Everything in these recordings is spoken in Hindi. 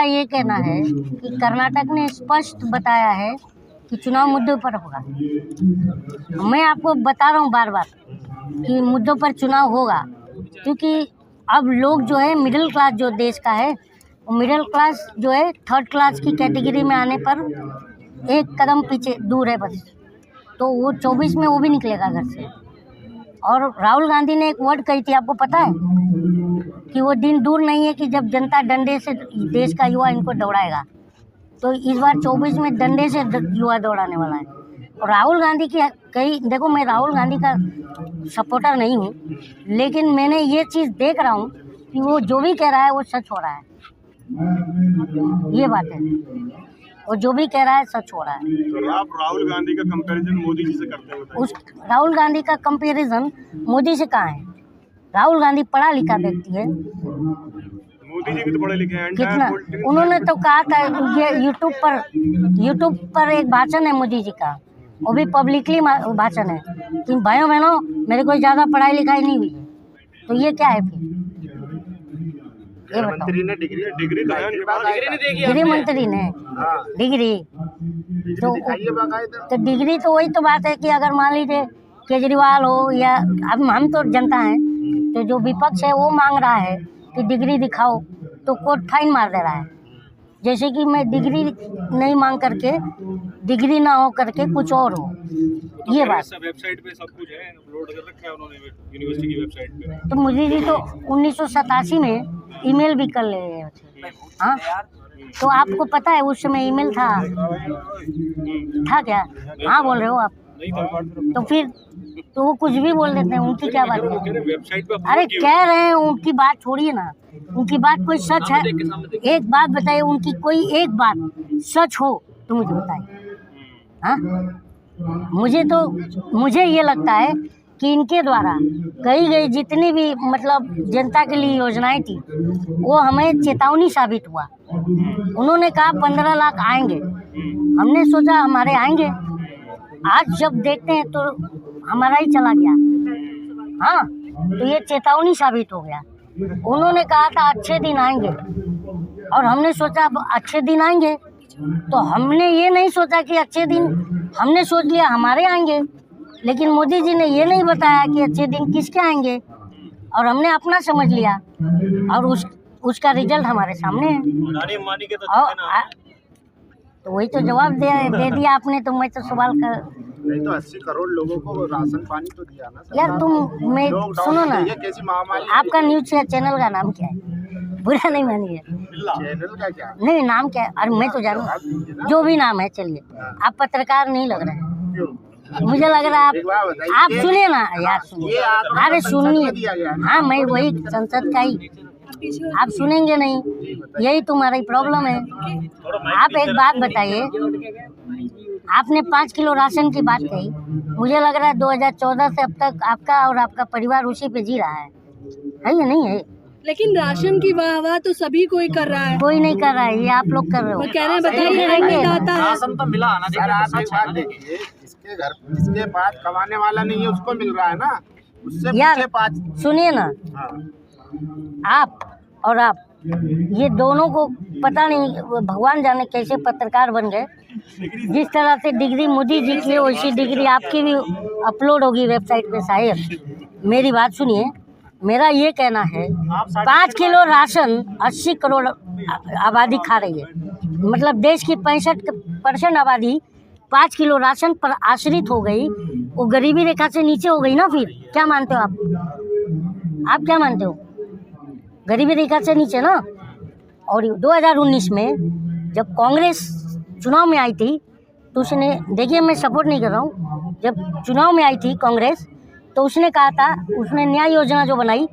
ये कहना है कि कर्नाटक ने स्पष्ट बताया है कि चुनाव मुद्दों पर होगा। मैं आपको बता रहा हूँ बार बार कि मुद्दों पर चुनाव होगा, क्योंकि अब लोग जो है मिडिल क्लास जो देश का है, वो मिडिल क्लास जो है थर्ड क्लास की कैटेगरी में आने पर एक कदम पीछे दूर है बस। तो वो 24 में वो भी निकलेगा घर से। और राहुल गांधी ने एक वर्ड कही थी, आपको पता है कि वो दिन दूर नहीं है कि जब जनता डंडे से देश का युवा इनको दौड़ाएगा। तो इस बार 24 में डंडे से युवा दौड़ाने वाला है। और राहुल गांधी की कई, देखो मैं राहुल गांधी का सपोर्टर नहीं हूँ, लेकिन मैंने ये चीज़ देख रहा हूँ कि वो जो भी कह रहा है वो सच हो रहा है। ये बात है, वो जो भी कह रहा है सच हो रहा है। तो आप राहुल गांधी का कंपैरिजन मोदी जी से करते हैं? उस राहुल गांधी का कंपैरिजन मोदी से कहाँ है? राहुल गांधी पढ़ा लिखा व्यक्ति है। मोदी जी भी तो पढ़े लिखे हैं। कितना उन्होंने तो कहा था, ये यूट्यूब पर एक भाषण है मोदी जी का, वो भी पब्लिकली भाषण है कि भाइयों बहनों मेरे को ज़्यादा पढ़ाई लिखाई नहीं हुई है। तो ये क्या है फिर? ये मंत्री ने डिग्री तो है, गृह मंत्री ने डिग्री तो डिग्री तो वही तो बात है कि अगर मान लीजिए केजरीवाल हो या अब हम तो जनता हैं, तो जो विपक्ष है वो मांग रहा है कि डिग्री दिखाओ, तो कोर्ट फाइन मार दे रहा है। जैसे कि मैं डिग्री नहीं मांग करके, डिग्री ना हो करके कुछ और हो। ये बात वेबसाइट पे सब कुछ है, अपलोड कर रखा है उन्होंने यूनिवर्सिटी की वेबसाइट पे। तो मोदी जी तो 1987 में ईमेल भी कर ले रहे थे। हाँ, तो आपको पता है उस समय ईमेल था क्या? हाँ बोल रहे हो आप? तो फिर तो वो कुछ भी बोल देते हैं, उनकी क्या बात है? अरे कह रहे हैं, उनकी बात छोड़िए ना, उनकी बात कोई सच है? एक बात बताइए, उनकी कोई एक बात सच हो तो मुझे बताइए। हाँ, मुझे ये लगता है कि इनके द्वारा कही गई जितनी भी मतलब जनता के लिए योजनाएं थी, वो हमें चेतावनी साबित हुआ। उन्होंने कहा 15 लाख आएंगे, हमने सोचा हमारे आएंगे, आज जब देखते हैं तो हमारा ही चला गया। हाँ, तो ये चेतावनी साबित हो गया। उन्होंने कहा था अच्छे दिन आएंगे, और हमने सोचा अब अच्छे दिन आएंगे, तो हमने ये नहीं सोचा कि अच्छे दिन, हमने सोच लिया हमारे आएंगे, लेकिन मोदी जी ने ये नहीं बताया कि अच्छे दिन किसके आएंगे, और हमने अपना समझ लिया, और उसका रिजल्ट हमारे सामने है। तो वही तो जवाब दे दिया आपने। तो मैं तो सवाल कर नहीं, तो 80 करोड़ लोगों को राशन पानी तो दिया ना यार। मैं सुनो ना, कैसी महामारी? आपका न्यूज चैनल का नाम क्या है? बुरा नहीं मानिए, चैनल का क्या? नहीं नाम क्या है? अरे मैं तो जानू, जो भी नाम है चलिए। आप पत्रकार नहीं लग रहे हैं, मुझे लग रहा है आप सुनिए ना यार, सुनिए। अरे सुनिए, हाँ मैं वही संसद का ही, आप सुनेंगे नहीं, यही तुम्हारी प्रॉब्लम है। आप एक बात बताइए, आपने 5 किलो राशन की बात कही, मुझे लग रहा है 2014 से अब तक आपका और आपका परिवार उसी पे जी रहा है या नहीं है? लेकिन राशन की वाह तो सभी कोई कर रहा है। कोई नहीं कर रहा है, ये आप लोग कर रहे हो। कह रहे हैं बताइए, राशन तो मिला ना। इसके घर, जिसके पास कमाने वाला नहीं है उसको मिल रहा है ना, उससे यार सुनिए ना, आप और आप ये दोनों को पता नहीं भगवान जाने कैसे पत्रकार बन गए। जिस तरह से डिग्री मोदी जी की है, वैसी डिग्री आपकी भी अपलोड होगी वेबसाइट पे शायद। मेरी बात सुनिए, मेरा ये कहना है 5 किलो राशन 80 करोड़ आबादी खा रही है, मतलब देश की 65% आबादी 5 किलो राशन पर आश्रित हो गई, वो गरीबी रेखा से नीचे हो गई ना। फिर क्या मानते हो आप क्या मानते हो? गरीबी रेखा से नीचे ना। और 2019 में जब कांग्रेस चुनाव में आई थी, तो उसने, देखिए मैं सपोर्ट नहीं कर रहा हूँ, जब चुनाव में आई थी कांग्रेस, तो उसने कहा था, उसने न्याय योजना जो बनाई,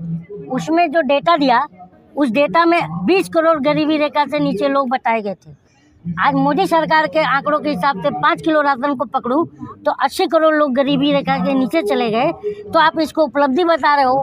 उसमें जो डेटा दिया, उस डेटा में 20 करोड़ गरीबी रेखा से नीचे लोग बताए गए थे। आज मोदी सरकार के आंकड़ों के हिसाब से 5 किलो राशन को पकड़ूं तो 80 करोड़ लोग गरीबी रेखा के नीचे चले गए। तो आप इसको उपलब्धि बता रहे हो?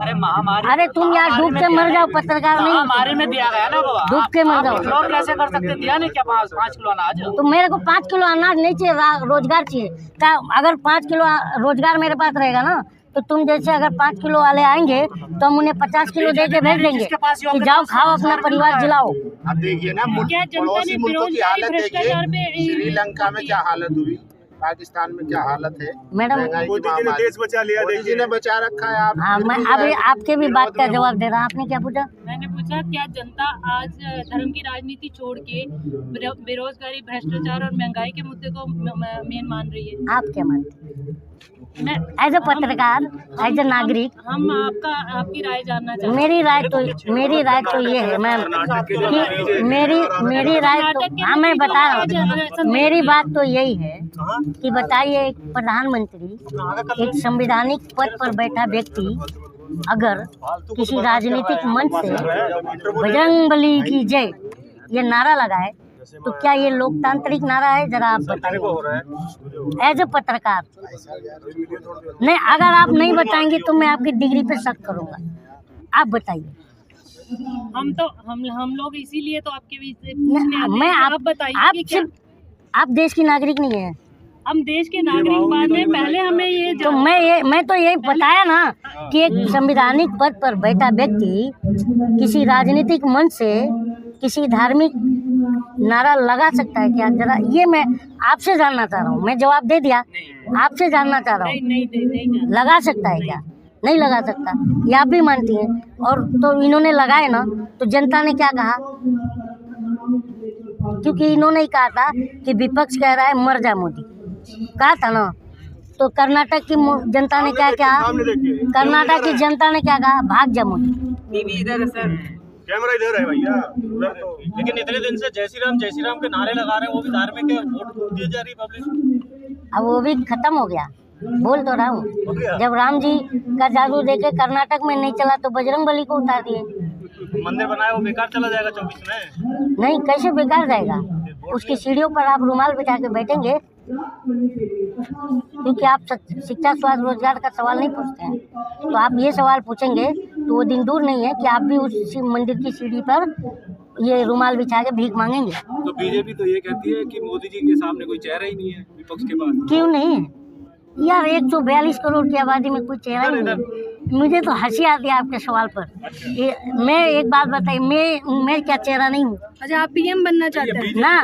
अरे तुम यार डूब के मर जाओ, पत्रकार नहीं। महामारी में दिया गया ना बाबा, डूब के मर जाओ। लोग कैसे कर सकते? दिया नहीं क्या 5 किलो अनाज? तो मेरे को 5 किलो अनाज नहीं चाहिए, रोजगार चाहिए। क्या अगर 5 किलो रोजगार मेरे पास रहेगा ना, तो तुम जैसे अगर 5 किलो वाले आएंगे तो हम उन्हें 50 किलो दे के भेज देंगे कि जाओ खाओ अपना परिवार जिलाओ। अब देखिए ना क्या जनता पड़ोसी ने मुल्कों की हालत भ्रष्टाचार देखिए, पे श्रीलंका में क्या हालत हुई, पाकिस्तान में क्या हालत है, मैडम महंगाई की मोदी जी ने महामारी। देश बचा लिया, मोदी जी ने बचा रखा है। आप हाँ, मैं अभी आपके भी बात का जवाब दे रहा। आपने क्या पूछा? मैंने पूछा क्या जनता आज धर्म की राजनीति छोड़ के बेरोजगारी, भ्रष्टाचार और महंगाई के मुद्दे को मेन मान रही है? आप क्या मानते हैं? मैं एज ए पत्रकार, एज ए नागरिक, हम आपकी राय जानना चाहते हैं। मेरी राय तो ये है मैम कि मेरी राय तो हाँ मैं बता रहा हूँ, मेरी बात तो यही है कि बताइए एक प्रधानमंत्री, एक संवैधानिक पद पर बैठा व्यक्ति अगर किसी राजनीतिक मंच से बजरंगबली की जय ये नारा लगाए तो क्या ये लोकतांत्रिक नारा है? जरा आप बताइए एज ए पत्रकार। नहीं, अगर आप नहीं बताएंगे तो मैं आपकी डिग्री पे शक करूंगा। आप बताइए। हम लोग इसीलिए तो आपके बीच से पूछने आते हैं मैं कि आप बताइए कि क्या आप देश की नागरिक नहीं है हम देश के नागरिक बाद में पहले हमें ये तो मैं तो यही बताया ना कि एक संवैधानिक पद पर बैठा व्यक्ति किसी राजनीतिक मंच से किसी धार्मिक नारा लगा सकता है क्या? जरा ये मैं आपसे जानना चाह रहा हूँ। मैं जवाब दे दिया, आपसे जानना चाह रहा हूँ, नहीं लगा सकता है क्या? नहीं लगा सकता, ये आप भी मानती हैं। और तो इन्होंने लगाए ना, तो जनता ने क्या कहा? क्योंकि इन्होंने ही कहा था कि विपक्ष कह रहा है मर जा मोदी, कहा था ना। तो कर्नाटक की जनता ने क्या कहा? कर्नाटक की जनता ने क्या कहा? भाग जा मोदी। कैमरा इधर है भैया, उधर तो। लेकिन इतने दिन से जय श्री राम के नारे लगा रहे हैं, वो भी धार्मिक है, वोट दिए जा रही पब्लिक। अब वो भी खत्म हो गया। बोल तो रहा हूँ, जब राम जी का जादू देखे कर्नाटक में नहीं चला तो बजरंगबली को उतार दिए। मंदिर बनाया वो बेकार चला जाएगा 24 में। नहीं, कैसे बेकार जाएगा? उसकी सीढ़ियों पर आप रुमाल बिठा के बैठेंगे, क्योंकि आप शिक्षा, स्वास्थ्य, रोजगार का सवाल नहीं पूछते हैं। तो आप ये सवाल पूछेंगे तो वो दिन दूर नहीं है कि आप भी उस मंदिर की सीढ़ी पर ये रुमाल बिछा के भीख मांगेंगे। तो बीजेपी तो ये कहती है कि मोदी जी के सामने कोई चेहरा ही नहीं है विपक्ष के पास। क्यों नहीं यार? 142 करोड़ की आबादी में कोई चेहरा ही नहीं। मुझे तो हंसी आती है आपके सवाल पर। मैं एक बात बताइए, मैं क्या चेहरा नहीं हूँ? अच्छा, आप पीएम बनना चाहते हैं ना,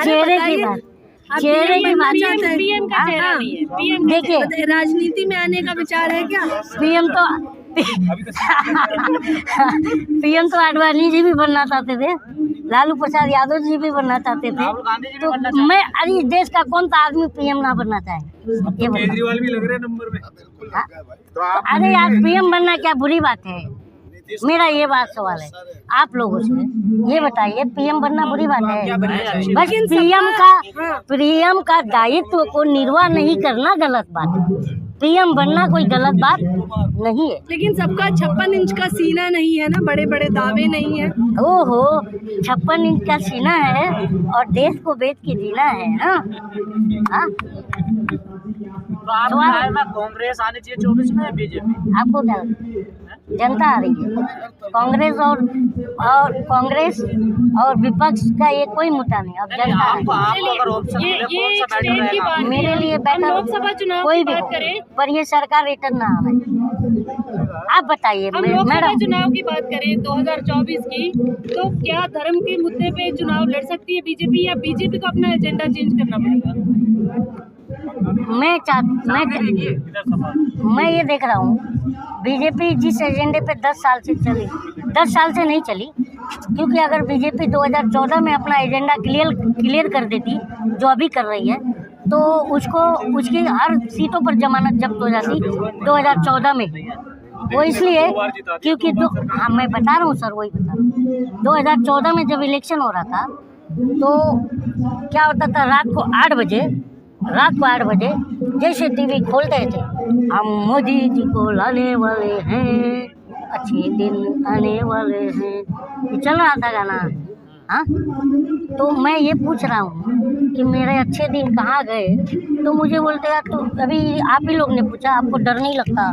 चेहरे की बात, चेहरे की बात। पीएम का चेहरा नहीं है। पीएम देखिए, राजनीति में आने का विचार है क्या? पीएम तो आडवाणी जी भी बनना चाहते थे, लालू प्रसाद यादव जी भी बनना चाहते थे। तो मैं अरे देश का कौन सा आदमी पीएम ना बनना चाहे? ये केजरीवाल भी लग रहे हैं नंबर में। अरे यार, पीएम बनना क्या बुरी बात है? मेरा ये बात सवाल है आप लोगों से, ये बताइए पीएम बनना बुरी बात है? बस पीएम का दायित्व को निर्वाह नहीं करना गलत बात है। पीएम बनना कोई गलत बात नहीं है। लेकिन सबका 56 इंच का सीना नहीं है ना, बड़े बड़े दावे नहीं है। ओहो, 56 इंच का सीना है और देश को बेच के जीना है ना? हाँ? कांग्रेस आनी चाहिए 24 में, बीजेपी। आपको क्या लगता है? जनता आ रही है। कांग्रेस और विपक्ष का ये कोई मुद्दा नहीं। अब जनता आपको अगर ऑप्शन मिले कौन सा बेटर रहेगा? मेरे लिए बेटर लोकसभा चुनाव कोई की भी बात करें, पर ये सरकार रिटर्न ना आवे। आप बताइए हम लोकसभा मैडम। चुनाव की बात करें 2024 की, तो क्या धर्म के मुद्दे पे चुनाव लड़ सकती है बीजेपी, या बीजेपी को अपना एजेंडा चेंज करना पड़ेगा? मैं ये देख रहा हूँ, बीजेपी जिस एजेंडे पे 10 साल से चली, 10 साल से नहीं चली, क्योंकि अगर बीजेपी 2014 में अपना एजेंडा क्लियर कर देती, जो अभी कर रही है, तो उसकी हर सीटों पर जमानत जब्त हो जाती 2014 में। वो इसलिए क्योंकि हाँ मैं बता रहा हूँ सर, वही बता रहा हूँ। 2014 में जब इलेक्शन हो रहा था तो क्या होता था, रात को 8 बजे जैसे टीवी खोलते थे, हम मोदी जी को लाने वाले हैं, अच्छे दिन आने वाले हैं, ये चल रहा था गाना। हाँ, तो मैं ये पूछ रहा हूँ कि मेरे अच्छे दिन कहाँ गए? तो मुझे बोलते हैं तो अभी आप ही लोग ने पूछा, आपको डर नहीं लगता?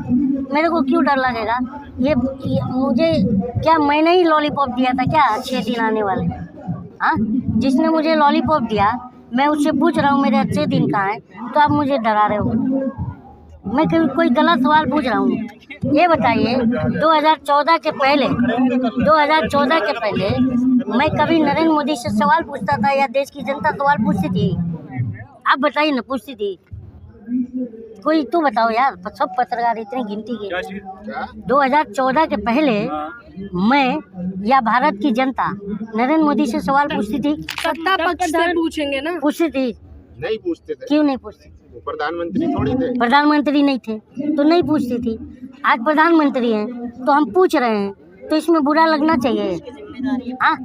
मेरे को क्यों डर लगेगा? ये मुझे क्या, मैंने ही लॉलीपॉप दिया था क्या अच्छे दिन आने वाले? हाँ, जिसने मुझे लॉलीपॉप दिया मैं उससे पूछ रहा हूँ मेरे अच्छे दिन कहाँ हैं, तो आप मुझे डरा रहे हो। मैं कोई गलत सवाल पूछ रहा हूँ। ये बताइए 2014 के पहले मैं कभी नरेंद्र मोदी से सवाल पूछता था या देश की जनता सवाल पूछती थी? आप बताइए ना, पूछती थी कोई? तो बताओ यार, सब पत्रकार इतनी गिनती के। क्या चीज? 2014 के पहले मैं या भारत की जनता नरेंद्र मोदी से सवाल पूछती थी? सत्ता पक्ष से पूछेंगे ना। पूछती थी? नहीं पूछते थे। क्यों नहीं पूछती? वो प्रधानमंत्री थोड़ी थे। प्रधानमंत्री नहीं थे तो नहीं पूछती थी। आज प्रधानमंत्री हैं तो हम पूछ रहे हैं, तो इसमें बुरा लगना चाहिए? हाँ,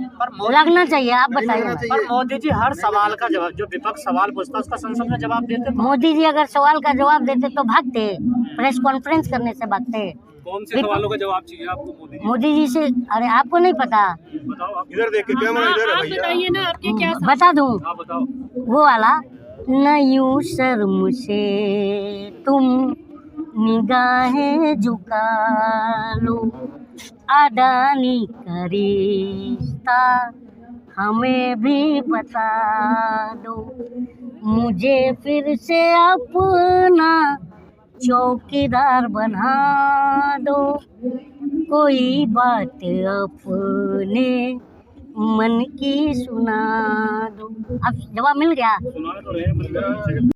लगना चाहिए। आप बताइए। पर मोदी जी हर सवाल का जवाब, जो विपक्ष सवाल पूछता है उसका संसद में जवाब देते। मोदी जी अगर सवाल का जवाब देते तो भागते, प्रेस कॉन्फ्रेंस करने से भागते। कौन से सवालों का जवाब चाहिए आपको मोदी जी से? अरे आपको नहीं पता? बताओ आप। इधर देख के कैमरा इधर है भैया। बताइए ना, आपके क्या बता दूं? हाँ बताओ। वो वाला, न यूं शर्म से तुम निगाहें झुका लो, अडानी का रिश्ता हमें भी बता दो, मुझे फिर से अपना चौकीदार बना दो, कोई बात अपने मन की सुना दो। अब जवाब मिल गया? सुना तो रहे हैं।